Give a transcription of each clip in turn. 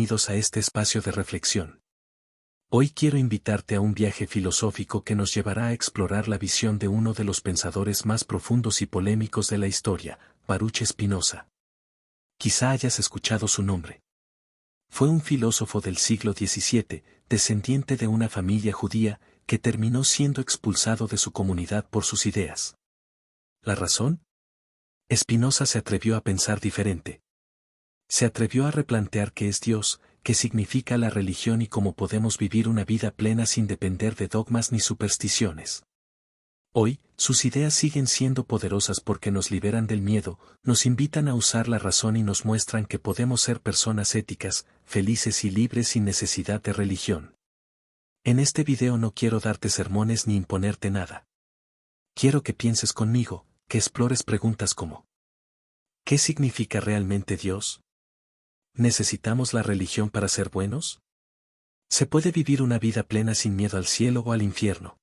Bienvenidos a este espacio de reflexión. Hoy quiero invitarte a un viaje filosófico que nos llevará a explorar la visión de uno de los pensadores más profundos y polémicos de la historia, Baruch Spinoza. Quizá hayas escuchado su nombre. Fue un filósofo del siglo XVII, descendiente de una familia judía, que terminó siendo expulsado de su comunidad por sus ideas. ¿La razón? Spinoza se atrevió a pensar diferente. Se atrevió a replantear qué es Dios, qué significa la religión y cómo podemos vivir una vida plena sin depender de dogmas ni supersticiones. Hoy, sus ideas siguen siendo poderosas porque nos liberan del miedo, nos invitan a usar la razón y nos muestran que podemos ser personas éticas, felices y libres sin necesidad de religión. En este video no quiero darte sermones ni imponerte nada. Quiero que pienses conmigo, que explores preguntas como: ¿qué significa realmente Dios? ¿Necesitamos la religión para ser buenos? ¿Se puede vivir una vida plena sin miedo al cielo o al infierno?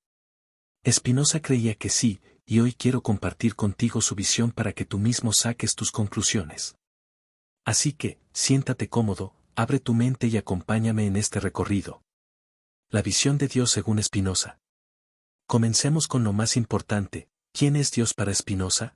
Spinoza creía que sí, y hoy quiero compartir contigo su visión para que tú mismo saques tus conclusiones. Así que, siéntate cómodo, abre tu mente y acompáñame en este recorrido. La visión de Dios según Spinoza. Comencemos con lo más importante: ¿quién es Dios para Spinoza?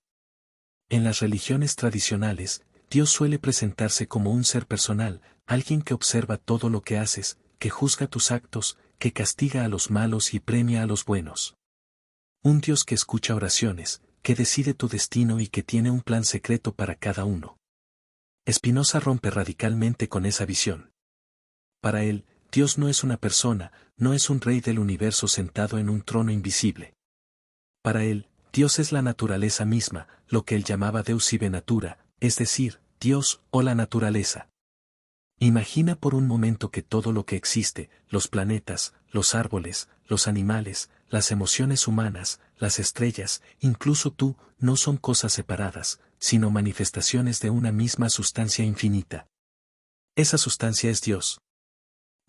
En las religiones tradicionales, Dios suele presentarse como un ser personal, alguien que observa todo lo que haces, que juzga tus actos, que castiga a los malos y premia a los buenos. Un Dios que escucha oraciones, que decide tu destino y que tiene un plan secreto para cada uno. Spinoza rompe radicalmente con esa visión. Para él, Dios no es una persona, no es un rey del universo sentado en un trono invisible. Para él, Dios es la naturaleza misma, lo que él llamaba Deus sive natura, es decir, Dios o la naturaleza. Imagina por un momento que todo lo que existe, los planetas, los árboles, los animales, las emociones humanas, las estrellas, incluso tú, no son cosas separadas, sino manifestaciones de una misma sustancia infinita. Esa sustancia es Dios.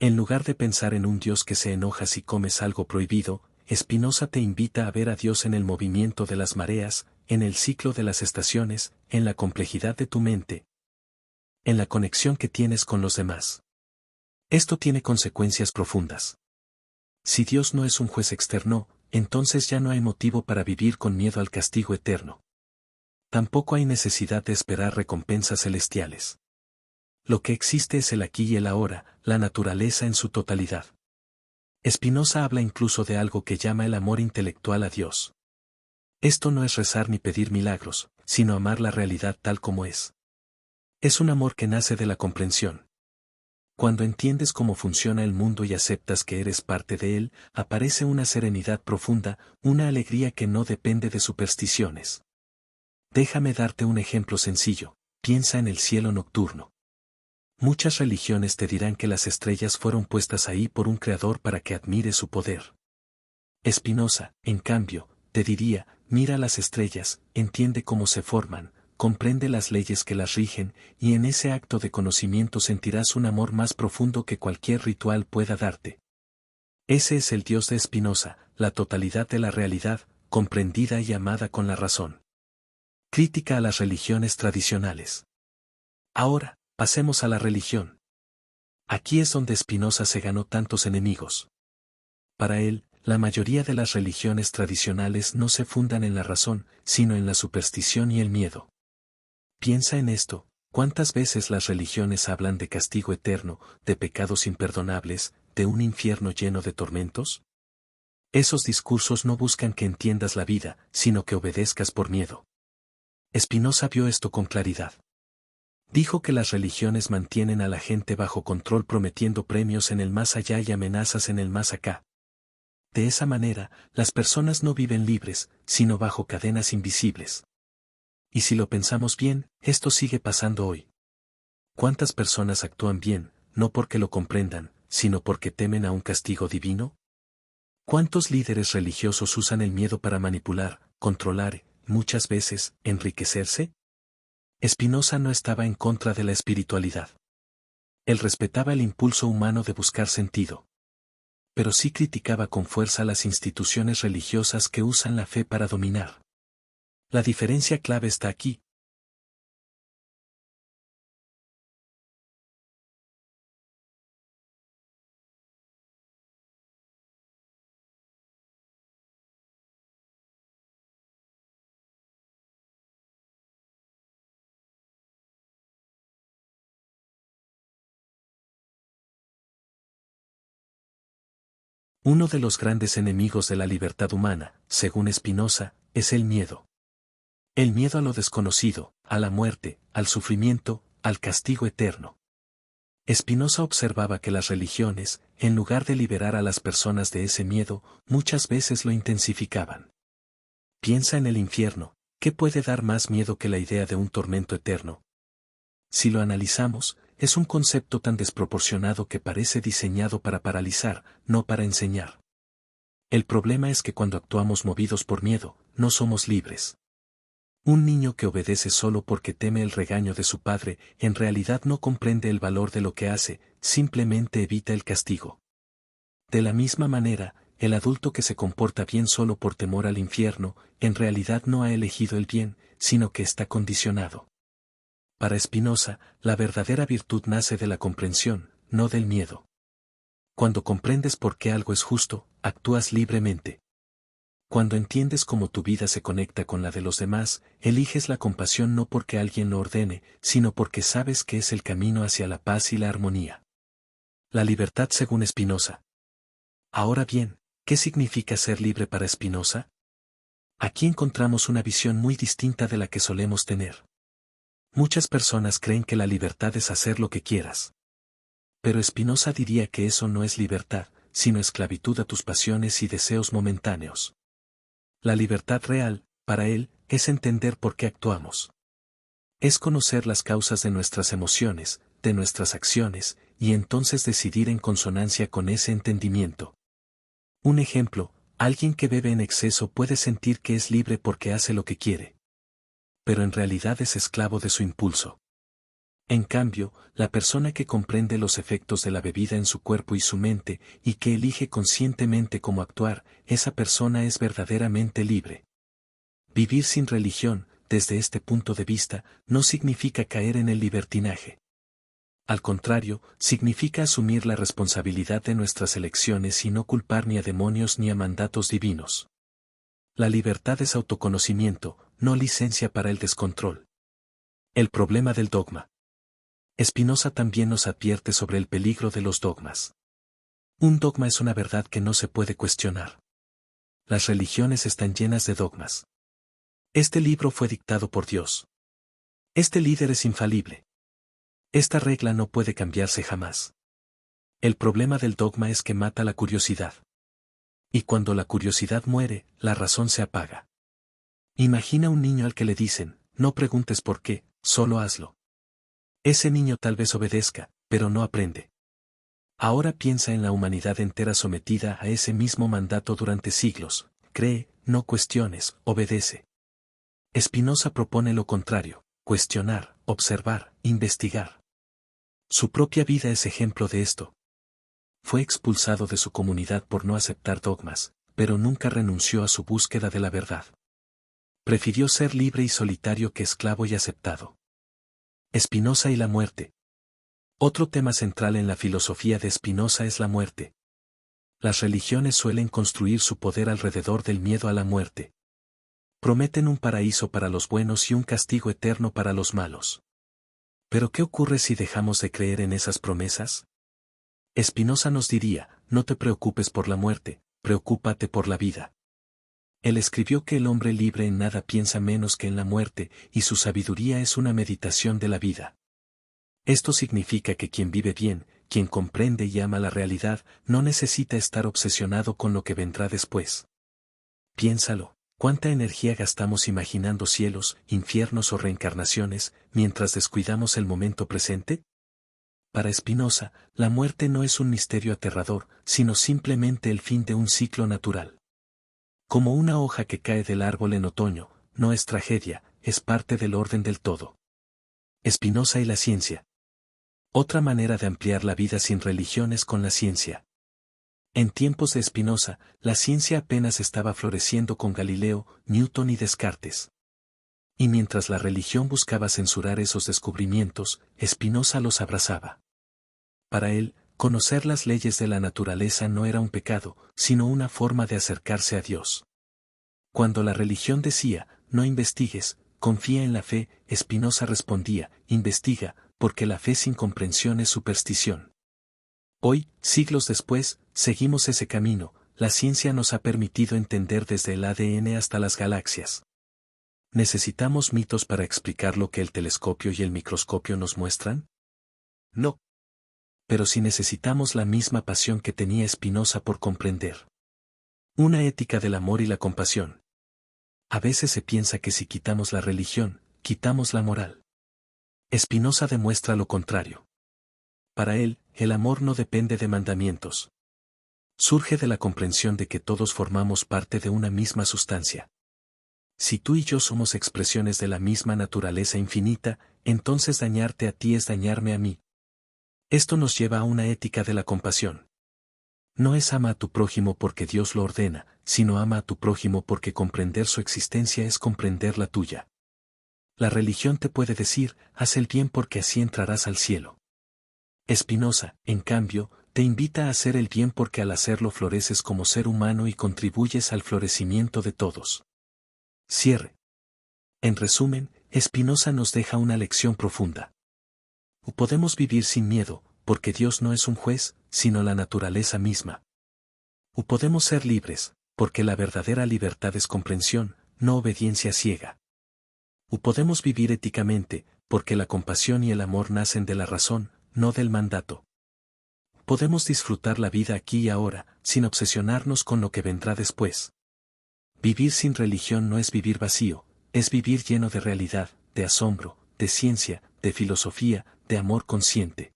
En lugar de pensar en un Dios que se enoja si comes algo prohibido, Spinoza te invita a ver a Dios en el movimiento de las mareas, en el ciclo de las estaciones, en la complejidad de tu mente, en la conexión que tienes con los demás. Esto tiene consecuencias profundas. Si Dios no es un juez externo, entonces ya no hay motivo para vivir con miedo al castigo eterno. Tampoco hay necesidad de esperar recompensas celestiales. Lo que existe es el aquí y el ahora, la naturaleza en su totalidad. Spinoza habla incluso de algo que llama el amor intelectual a Dios. Esto no es rezar ni pedir milagros, sino amar la realidad tal como es. Es un amor que nace de la comprensión. Cuando entiendes cómo funciona el mundo y aceptas que eres parte de él, aparece una serenidad profunda, una alegría que no depende de supersticiones. Déjame darte un ejemplo sencillo: piensa en el cielo nocturno. Muchas religiones te dirán que las estrellas fueron puestas ahí por un creador para que admires su poder. Spinoza, en cambio, te diría: mira las estrellas, entiende cómo se forman, comprende las leyes que las rigen, y en ese acto de conocimiento sentirás un amor más profundo que cualquier ritual pueda darte. Ese es el Dios de Spinoza, la totalidad de la realidad, comprendida y amada con la razón. Crítica a las religiones tradicionales. Ahora, pasemos a la religión. Aquí es donde Spinoza se ganó tantos enemigos. Para él, la mayoría de las religiones tradicionales no se fundan en la razón, sino en la superstición y el miedo. Piensa en esto: ¿cuántas veces las religiones hablan de castigo eterno, de pecados imperdonables, de un infierno lleno de tormentos? Esos discursos no buscan que entiendas la vida, sino que obedezcas por miedo. Spinoza vio esto con claridad. Dijo que las religiones mantienen a la gente bajo control prometiendo premios en el más allá y amenazas en el más acá. De esa manera, las personas no viven libres, sino bajo cadenas invisibles. Y si lo pensamos bien, esto sigue pasando hoy. ¿Cuántas personas actúan bien, no porque lo comprendan, sino porque temen a un castigo divino? ¿Cuántos líderes religiosos usan el miedo para manipular, controlar, muchas veces, enriquecerse? Spinoza no estaba en contra de la espiritualidad. Él respetaba el impulso humano de buscar sentido. Pero sí criticaba con fuerza las instituciones religiosas que usan la fe para dominar. La diferencia clave está aquí. Uno de los grandes enemigos de la libertad humana, según Spinoza, es el miedo. El miedo a lo desconocido, a la muerte, al sufrimiento, al castigo eterno. Spinoza observaba que las religiones, en lugar de liberar a las personas de ese miedo, muchas veces lo intensificaban. Piensa en el infierno, ¿qué puede dar más miedo que la idea de un tormento eterno? Si lo analizamos, es un concepto tan desproporcionado que parece diseñado para paralizar, no para enseñar. El problema es que cuando actuamos movidos por miedo, no somos libres. Un niño que obedece solo porque teme el regaño de su padre, en realidad no comprende el valor de lo que hace, simplemente evita el castigo. De la misma manera, el adulto que se comporta bien solo por temor al infierno, en realidad no ha elegido el bien, sino que está condicionado. Para Spinoza, la verdadera virtud nace de la comprensión, no del miedo. Cuando comprendes por qué algo es justo, actúas libremente. Cuando entiendes cómo tu vida se conecta con la de los demás, eliges la compasión no porque alguien lo ordene, sino porque sabes que es el camino hacia la paz y la armonía. La libertad según Spinoza. Ahora bien, ¿qué significa ser libre para Spinoza? Aquí encontramos una visión muy distinta de la que solemos tener. Muchas personas creen que la libertad es hacer lo que quieras. Pero Spinoza diría que eso no es libertad, sino esclavitud a tus pasiones y deseos momentáneos. La libertad real, para él, es entender por qué actuamos. Es conocer las causas de nuestras emociones, de nuestras acciones, y entonces decidir en consonancia con ese entendimiento. Un ejemplo, alguien que bebe en exceso puede sentir que es libre porque hace lo que quiere. Pero en realidad es esclavo de su impulso. En cambio, la persona que comprende los efectos de la bebida en su cuerpo y su mente, y que elige conscientemente cómo actuar, esa persona es verdaderamente libre. Vivir sin religión, desde este punto de vista, no significa caer en el libertinaje. Al contrario, significa asumir la responsabilidad de nuestras elecciones y no culpar ni a demonios ni a mandatos divinos. La libertad es autoconocimiento, no licencia para el descontrol. El problema del dogma. Spinoza también nos advierte sobre el peligro de los dogmas. Un dogma es una verdad que no se puede cuestionar. Las religiones están llenas de dogmas. Este libro fue dictado por Dios. Este líder es infalible. Esta regla no puede cambiarse jamás. El problema del dogma es que mata la curiosidad. Y cuando la curiosidad muere, la razón se apaga. Imagina un niño al que le dicen, no preguntes por qué, solo hazlo. Ese niño tal vez obedezca, pero no aprende. Ahora piensa en la humanidad entera sometida a ese mismo mandato durante siglos, cree, no cuestiones, obedece. Spinoza propone lo contrario, cuestionar, observar, investigar. Su propia vida es ejemplo de esto. Fue expulsado de su comunidad por no aceptar dogmas, pero nunca renunció a su búsqueda de la verdad. Prefirió ser libre y solitario que esclavo y aceptado. Spinoza y la muerte. Otro tema central en la filosofía de Spinoza es la muerte. Las religiones suelen construir su poder alrededor del miedo a la muerte. Prometen un paraíso para los buenos y un castigo eterno para los malos. ¿Pero qué ocurre si dejamos de creer en esas promesas? Spinoza nos diría, no te preocupes por la muerte, preocúpate por la vida. Él escribió que el hombre libre en nada piensa menos que en la muerte, y su sabiduría es una meditación de la vida. Esto significa que quien vive bien, quien comprende y ama la realidad, no necesita estar obsesionado con lo que vendrá después. Piénsalo, ¿cuánta energía gastamos imaginando cielos, infiernos o reencarnaciones, mientras descuidamos el momento presente? Para Spinoza, la muerte no es un misterio aterrador, sino simplemente el fin de un ciclo natural. Como una hoja que cae del árbol en otoño, no es tragedia, es parte del orden del todo. Spinoza y la ciencia. Otra manera de ampliar la vida sin religión es con la ciencia. En tiempos de Spinoza, la ciencia apenas estaba floreciendo con Galileo, Newton y Descartes. Y mientras la religión buscaba censurar esos descubrimientos, Spinoza los abrazaba. Para él, conocer las leyes de la naturaleza no era un pecado, sino una forma de acercarse a Dios. Cuando la religión decía, no investigues, confía en la fe, Spinoza respondía, investiga, porque la fe sin comprensión es superstición. Hoy, siglos después, seguimos ese camino, la ciencia nos ha permitido entender desde el ADN hasta las galaxias. ¿Necesitamos mitos para explicar lo que el telescopio y el microscopio nos muestran? No. Pero sí necesitamos la misma pasión que tenía Spinoza por comprender. Una ética del amor y la compasión. A veces se piensa que si quitamos la religión, quitamos la moral. Spinoza demuestra lo contrario. Para él, el amor no depende de mandamientos. Surge de la comprensión de que todos formamos parte de una misma sustancia. Si tú y yo somos expresiones de la misma naturaleza infinita, entonces dañarte a ti es dañarme a mí. Esto nos lleva a una ética de la compasión. No es ama a tu prójimo porque Dios lo ordena, sino ama a tu prójimo porque comprender su existencia es comprender la tuya. La religión te puede decir, haz el bien porque así entrarás al cielo. Spinoza, en cambio, te invita a hacer el bien porque al hacerlo floreces como ser humano y contribuyes al florecimiento de todos. Cierre. En resumen, Spinoza nos deja una lección profunda. Podemos vivir sin miedo, porque Dios no es un juez, sino la naturaleza misma. Podemos ser libres, porque la verdadera libertad es comprensión, no obediencia ciega. Podemos vivir éticamente, porque la compasión y el amor nacen de la razón, no del mandato. Podemos disfrutar la vida aquí y ahora, sin obsesionarnos con lo que vendrá después. Vivir sin religión no es vivir vacío, es vivir lleno de realidad, de asombro, de ciencia, de filosofía, de amor consciente.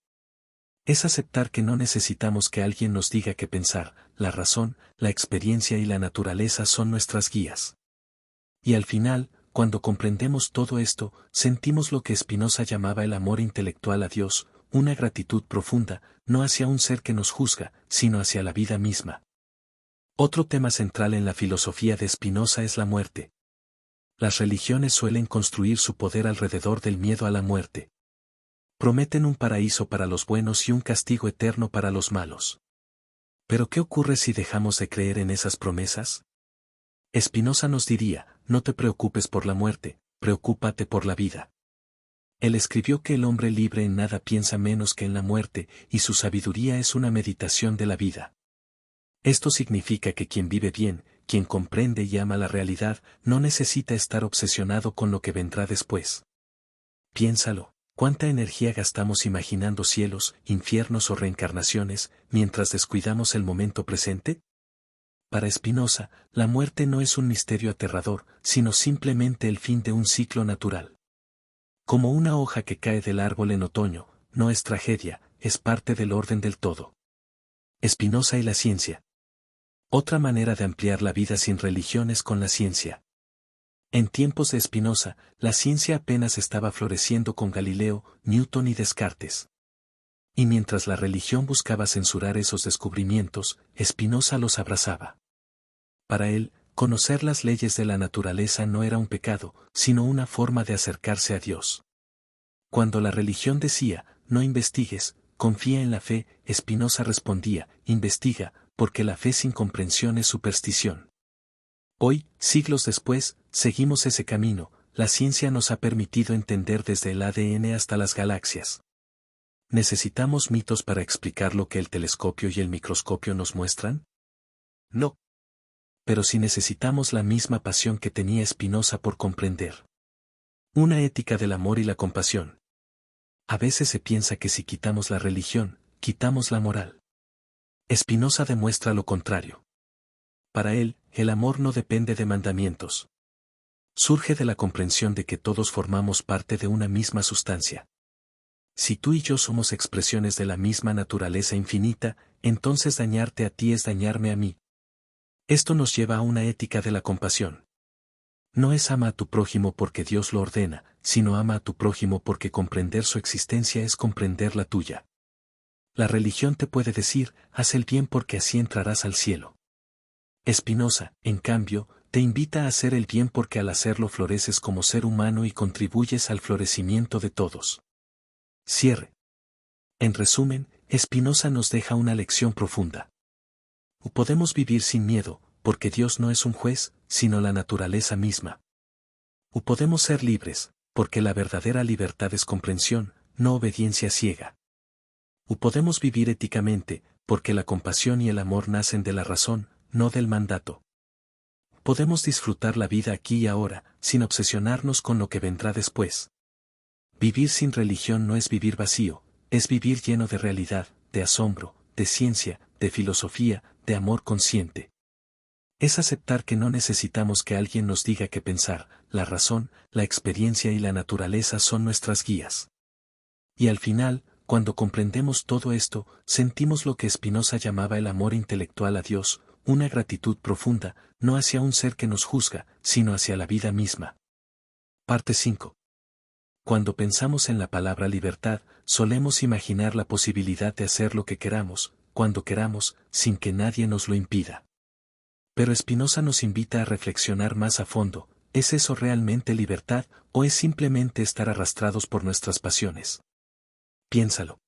Es aceptar que no necesitamos que alguien nos diga qué pensar, la razón, la experiencia y la naturaleza son nuestras guías. Y al final, cuando comprendemos todo esto, sentimos lo que Spinoza llamaba el amor intelectual a Dios, una gratitud profunda, no hacia un ser que nos juzga, sino hacia la vida misma. Otro tema central en la filosofía de Spinoza es la muerte. Las religiones suelen construir su poder alrededor del miedo a la muerte. Prometen un paraíso para los buenos y un castigo eterno para los malos. ¿Pero qué ocurre si dejamos de creer en esas promesas? Spinoza nos diría, no te preocupes por la muerte, preocúpate por la vida. Él escribió que el hombre libre en nada piensa menos que en la muerte, y su sabiduría es una meditación de la vida. Esto significa que quien vive bien, quien comprende y ama la realidad, no necesita estar obsesionado con lo que vendrá después. Piénsalo, ¿cuánta energía gastamos imaginando cielos, infiernos o reencarnaciones, mientras descuidamos el momento presente? Para Spinoza, la muerte no es un misterio aterrador, sino simplemente el fin de un ciclo natural. Como una hoja que cae del árbol en otoño, no es tragedia, es parte del orden del todo. Spinoza y la ciencia. Otra manera de ampliar la vida sin religión es con la ciencia. En tiempos de Spinoza, la ciencia apenas estaba floreciendo con Galileo, Newton y Descartes. Y mientras la religión buscaba censurar esos descubrimientos, Spinoza los abrazaba. Para él, conocer las leyes de la naturaleza no era un pecado, sino una forma de acercarse a Dios. Cuando la religión decía, no investigues, confía en la fe, Spinoza respondía, investiga, porque la fe sin comprensión es superstición. Hoy, siglos después, seguimos ese camino, la ciencia nos ha permitido entender desde el ADN hasta las galaxias. ¿Necesitamos mitos para explicar lo que el telescopio y el microscopio nos muestran? No. Pero sí necesitamos la misma pasión que tenía Spinoza por comprender. Una ética del amor y la compasión. A veces se piensa que si quitamos la religión, quitamos la moral. Spinoza demuestra lo contrario. Para él, el amor no depende de mandamientos. Surge de la comprensión de que todos formamos parte de una misma sustancia. Si tú y yo somos expresiones de la misma naturaleza infinita, entonces dañarte a ti es dañarme a mí. Esto nos lleva a una ética de la compasión. No es ama a tu prójimo porque Dios lo ordena, sino ama a tu prójimo porque comprender su existencia es comprender la tuya. La religión te puede decir, haz el bien porque así entrarás al cielo. Spinoza, en cambio, te invita a hacer el bien porque al hacerlo floreces como ser humano y contribuyes al florecimiento de todos. Cierre. En resumen, Spinoza nos deja una lección profunda. Podemos vivir sin miedo, porque Dios no es un juez, sino la naturaleza misma. Podemos ser libres, porque la verdadera libertad es comprensión, no obediencia ciega. Podemos vivir éticamente, porque la compasión y el amor nacen de la razón, no del mandato. Podemos disfrutar la vida aquí y ahora, sin obsesionarnos con lo que vendrá después. Vivir sin religión no es vivir vacío, es vivir lleno de realidad, de asombro, de ciencia, de filosofía, de amor consciente. Es aceptar que no necesitamos que alguien nos diga qué pensar, la razón, la experiencia y la naturaleza son nuestras guías. Y al final, cuando comprendemos todo esto, sentimos lo que Spinoza llamaba el amor intelectual a Dios, una gratitud profunda, no hacia un ser que nos juzga, sino hacia la vida misma. Parte 5. Cuando pensamos en la palabra libertad, solemos imaginar la posibilidad de hacer lo que queramos, cuando queramos, sin que nadie nos lo impida. Pero Spinoza nos invita a reflexionar más a fondo, ¿es eso realmente libertad, o es simplemente estar arrastrados por nuestras pasiones? Piénsalo.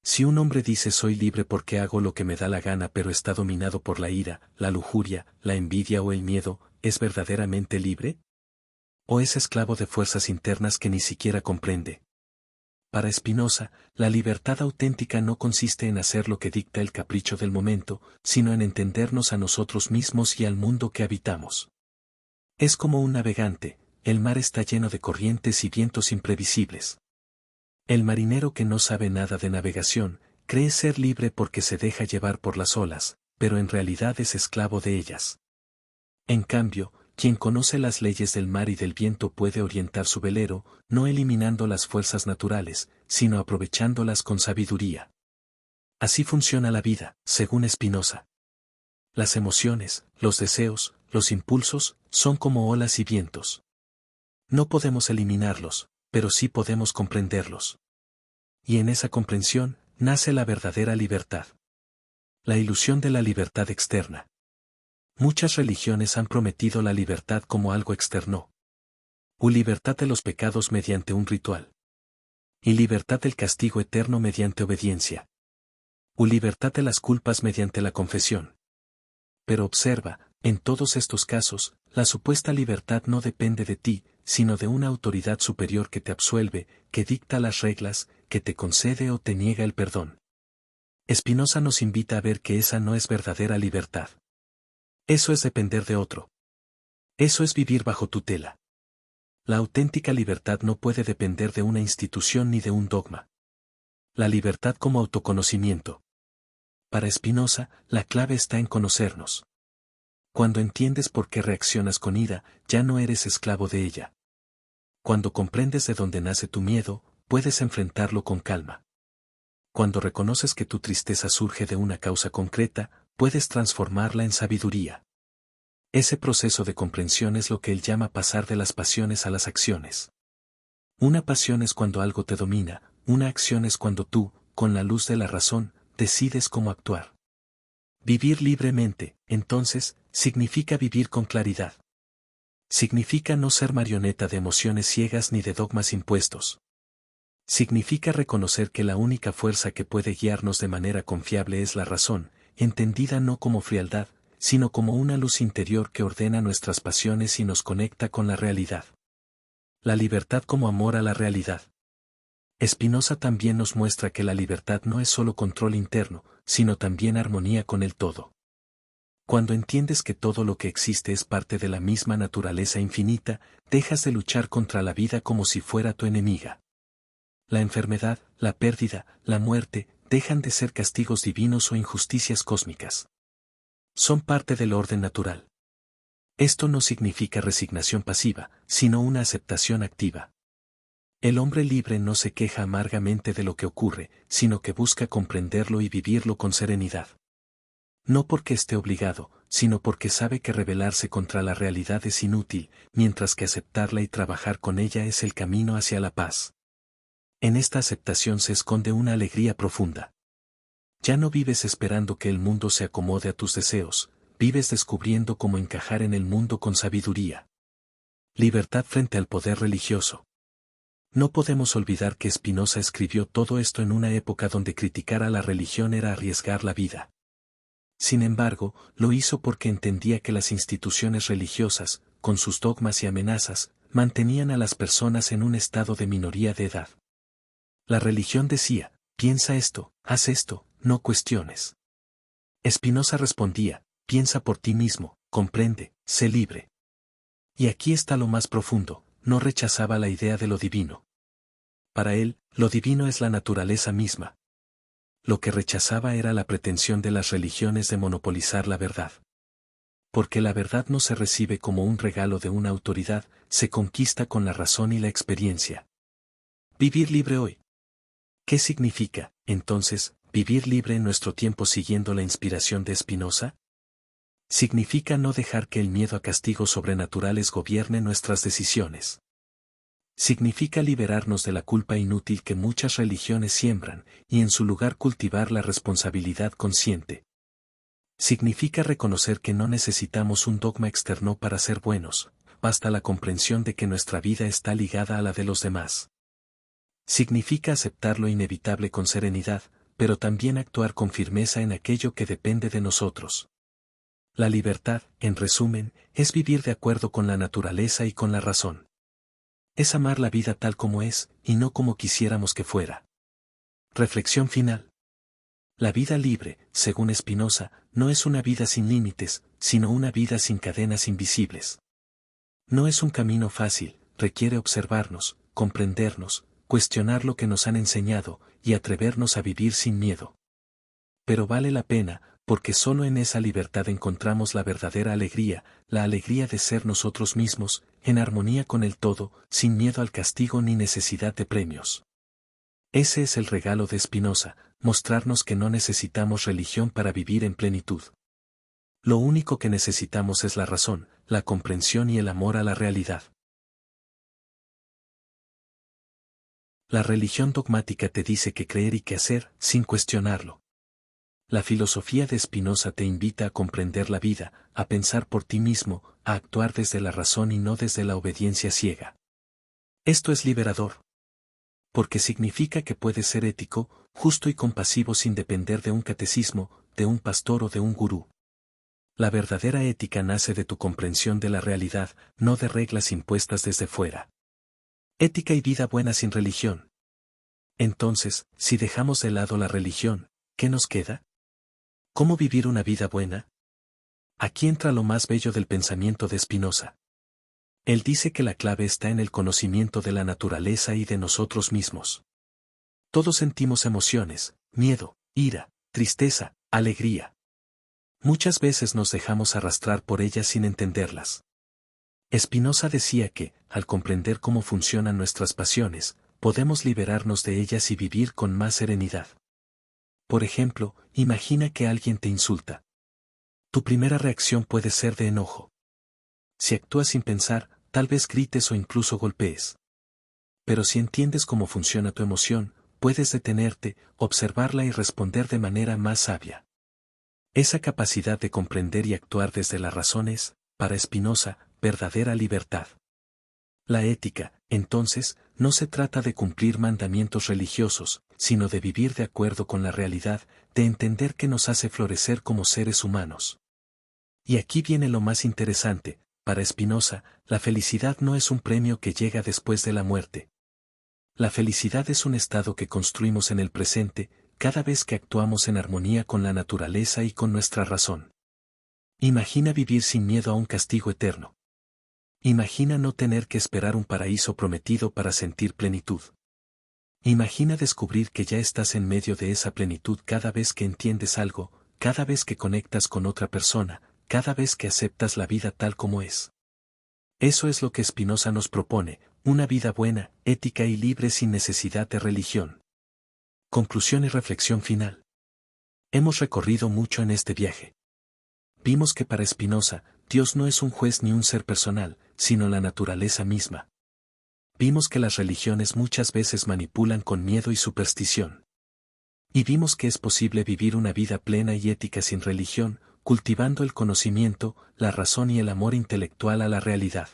Si un hombre dice soy libre porque hago lo que me da la gana pero está dominado por la ira, la lujuria, la envidia o el miedo, ¿es verdaderamente libre? ¿O es esclavo de fuerzas internas que ni siquiera comprende? Para Spinoza, la libertad auténtica no consiste en hacer lo que dicta el capricho del momento, sino en entendernos a nosotros mismos y al mundo que habitamos. Es como un navegante, el mar está lleno de corrientes y vientos imprevisibles. El marinero que no sabe nada de navegación, cree ser libre porque se deja llevar por las olas, pero en realidad es esclavo de ellas. En cambio, quien conoce las leyes del mar y del viento puede orientar su velero, no eliminando las fuerzas naturales, sino aprovechándolas con sabiduría. Así funciona la vida, según Spinoza. Las emociones, los deseos, los impulsos, son como olas y vientos. No podemos eliminarlos, pero sí podemos comprenderlos. Y en esa comprensión, nace la verdadera libertad. La ilusión de la libertad externa. Muchas religiones han prometido la libertad como algo externo. Libertad de los pecados mediante un ritual. Y libertad del castigo eterno mediante obediencia. Libertad de las culpas mediante la confesión. Pero observa, en todos estos casos, la supuesta libertad no depende de ti, sino de una autoridad superior que te absuelve, que dicta las reglas, que te concede o te niega el perdón. Spinoza nos invita a ver que esa no es verdadera libertad. Eso es depender de otro. Eso es vivir bajo tutela. La auténtica libertad no puede depender de una institución ni de un dogma. La libertad como autoconocimiento. Para Spinoza, la clave está en conocernos. Cuando entiendes por qué reaccionas con ira, ya no eres esclavo de ella. Cuando comprendes de dónde nace tu miedo, puedes enfrentarlo con calma. Cuando reconoces que tu tristeza surge de una causa concreta, puedes transformarla en sabiduría. Ese proceso de comprensión es lo que él llama pasar de las pasiones a las acciones. Una pasión es cuando algo te domina, una acción es cuando tú, con la luz de la razón, decides cómo actuar. Vivir libremente, entonces, significa vivir con claridad. Significa no ser marioneta de emociones ciegas ni de dogmas impuestos. Significa reconocer que la única fuerza que puede guiarnos de manera confiable es la razón, entendida no como frialdad, sino como una luz interior que ordena nuestras pasiones y nos conecta con la realidad. La libertad como amor a la realidad. Spinoza también nos muestra que la libertad no es solo control interno, sino también armonía con el todo. Cuando entiendes que todo lo que existe es parte de la misma naturaleza infinita, dejas de luchar contra la vida como si fuera tu enemiga. La enfermedad, la pérdida, la muerte, dejan de ser castigos divinos o injusticias cósmicas. Son parte del orden natural. Esto no significa resignación pasiva, sino una aceptación activa. El hombre libre no se queja amargamente de lo que ocurre, sino que busca comprenderlo y vivirlo con serenidad. No porque esté obligado, sino porque sabe que rebelarse contra la realidad es inútil, mientras que aceptarla y trabajar con ella es el camino hacia la paz. En esta aceptación se esconde una alegría profunda. Ya no vives esperando que el mundo se acomode a tus deseos, vives descubriendo cómo encajar en el mundo con sabiduría. Libertad frente al poder religioso. No podemos olvidar que Spinoza escribió todo esto en una época donde criticar a la religión era arriesgar la vida. Sin embargo, lo hizo porque entendía que las instituciones religiosas, con sus dogmas y amenazas, mantenían a las personas en un estado de minoría de edad. La religión decía, piensa esto, haz esto, no cuestiones. Spinoza respondía, piensa por ti mismo, comprende, sé libre. Y aquí está lo más profundo, no rechazaba la idea de lo divino. Para él, lo divino es la naturaleza misma. Lo que rechazaba era la pretensión de las religiones de monopolizar la verdad. Porque la verdad no se recibe como un regalo de una autoridad, se conquista con la razón y la experiencia. Vivir libre hoy. ¿Qué significa, entonces, vivir libre en nuestro tiempo siguiendo la inspiración de Spinoza? Significa no dejar que el miedo a castigos sobrenaturales gobierne nuestras decisiones. Significa liberarnos de la culpa inútil que muchas religiones siembran, y en su lugar cultivar la responsabilidad consciente. Significa reconocer que no necesitamos un dogma externo para ser buenos, basta la comprensión de que nuestra vida está ligada a la de los demás. Significa aceptar lo inevitable con serenidad, pero también actuar con firmeza en aquello que depende de nosotros. La libertad, en resumen, es vivir de acuerdo con la naturaleza y con la razón. Es amar la vida tal como es, y no como quisiéramos que fuera. Reflexión final. La vida libre, según Spinoza, no es una vida sin límites, sino una vida sin cadenas invisibles. No es un camino fácil, requiere observarnos, comprendernos, cuestionar lo que nos han enseñado, y atrevernos a vivir sin miedo. Pero vale la pena, porque solo en esa libertad encontramos la verdadera alegría, la alegría de ser nosotros mismos, en armonía con el todo, sin miedo al castigo ni necesidad de premios. Ese es el regalo de Spinoza, mostrarnos que no necesitamos religión para vivir en plenitud. Lo único que necesitamos es la razón, la comprensión y el amor a la realidad. La religión dogmática te dice qué creer y qué hacer, sin cuestionarlo. La filosofía de Spinoza te invita a comprender la vida, a pensar por ti mismo, a actuar desde la razón y no desde la obediencia ciega. Esto es liberador. Porque significa que puedes ser ético, justo y compasivo sin depender de un catecismo, de un pastor o de un gurú. La verdadera ética nace de tu comprensión de la realidad, no de reglas impuestas desde fuera. Ética y vida buena sin religión. Entonces, si dejamos de lado la religión, ¿qué nos queda? ¿Cómo vivir una vida buena? Aquí entra lo más bello del pensamiento de Spinoza. Él dice que la clave está en el conocimiento de la naturaleza y de nosotros mismos. Todos sentimos emociones, miedo, ira, tristeza, alegría. Muchas veces nos dejamos arrastrar por ellas sin entenderlas. Spinoza decía que, al comprender cómo funcionan nuestras pasiones, podemos liberarnos de ellas y vivir con más serenidad. Por ejemplo, imagina que alguien te insulta. Tu primera reacción puede ser de enojo. Si actúas sin pensar, tal vez grites o incluso golpees. Pero si entiendes cómo funciona tu emoción, puedes detenerte, observarla y responder de manera más sabia. Esa capacidad de comprender y actuar desde la razón es, para Spinoza, verdadera libertad. La ética, entonces, no se trata de cumplir mandamientos religiosos, sino de vivir de acuerdo con la realidad, de entender qué nos hace florecer como seres humanos. Y aquí viene lo más interesante, para Spinoza, la felicidad no es un premio que llega después de la muerte. La felicidad es un estado que construimos en el presente, cada vez que actuamos en armonía con la naturaleza y con nuestra razón. Imagina vivir sin miedo a un castigo eterno. Imagina no tener que esperar un paraíso prometido para sentir plenitud. Imagina descubrir que ya estás en medio de esa plenitud cada vez que entiendes algo, cada vez que conectas con otra persona, cada vez que aceptas la vida tal como es. Eso es lo que Spinoza nos propone, una vida buena, ética y libre sin necesidad de religión. Conclusión y reflexión final. Hemos recorrido mucho en este viaje. Vimos que para Spinoza, Dios no es un juez ni un ser personal, sino la naturaleza misma. Vimos que las religiones muchas veces manipulan con miedo y superstición. Y vimos que es posible vivir una vida plena y ética sin religión, cultivando el conocimiento, la razón y el amor intelectual a la realidad.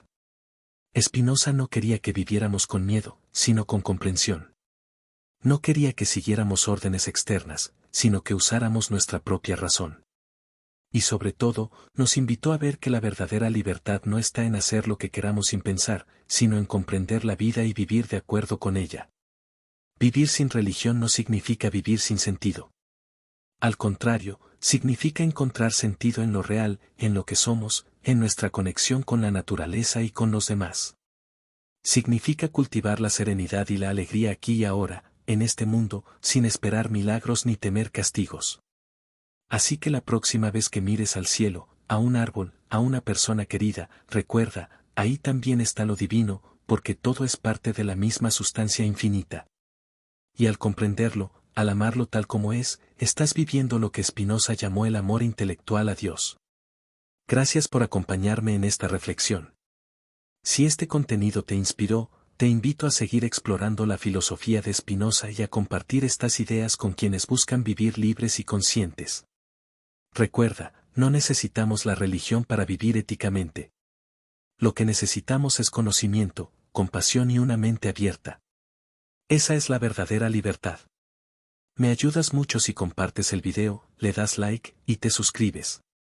Spinoza no quería que viviéramos con miedo, sino con comprensión. No quería que siguiéramos órdenes externas, sino que usáramos nuestra propia razón. Y sobre todo, nos invitó a ver que la verdadera libertad no está en hacer lo que queramos sin pensar, sino en comprender la vida y vivir de acuerdo con ella. Vivir sin religión no significa vivir sin sentido. Al contrario, significa encontrar sentido en lo real, en lo que somos, en nuestra conexión con la naturaleza y con los demás. Significa cultivar la serenidad y la alegría aquí y ahora, en este mundo, sin esperar milagros ni temer castigos. Así que la próxima vez que mires al cielo, a un árbol, a una persona querida, recuerda, ahí también está lo divino, porque todo es parte de la misma sustancia infinita. Y al comprenderlo, al amarlo tal como es, estás viviendo lo que Spinoza llamó el amor intelectual a Dios. Gracias por acompañarme en esta reflexión. Si este contenido te inspiró, te invito a seguir explorando la filosofía de Spinoza y a compartir estas ideas con quienes buscan vivir libres y conscientes. Recuerda, no necesitamos la religión para vivir éticamente. Lo que necesitamos es conocimiento, compasión y una mente abierta. Esa es la verdadera libertad. Me ayudas mucho si compartes el video, le das like y te suscribes.